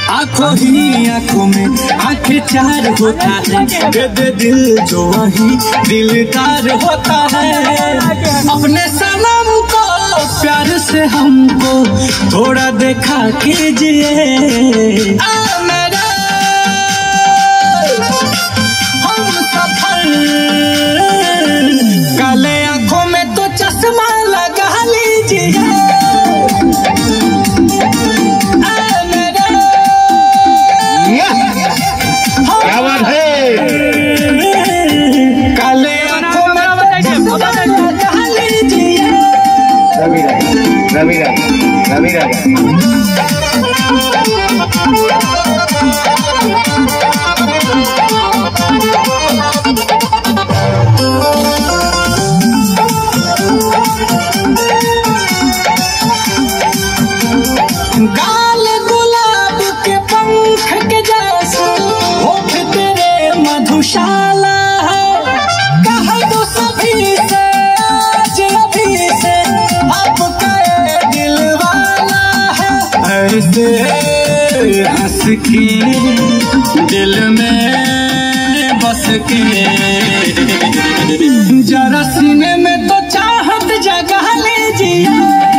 आंखों ही आंखों में आंखें चार होता है, दे दे दिल जो वही दिलदार होता है। अपने सनम को प्यार से हमको थोड़ा देखा कीजिए। मेरा हम सफर काले आंखों में तो चश्मा लगा लीजिए। क्या बात है? काले आंखों में लगा लीजिए। रवि राजा गाल गुलाब के पंख के जैसे होठ तेरे मधुशाला है। कह दो सभी से आज अभी से आपका ये दिल वाला है। ऐसे हंस के दिल में बस के जरा सीने में तो चाहत जगा लीजिए।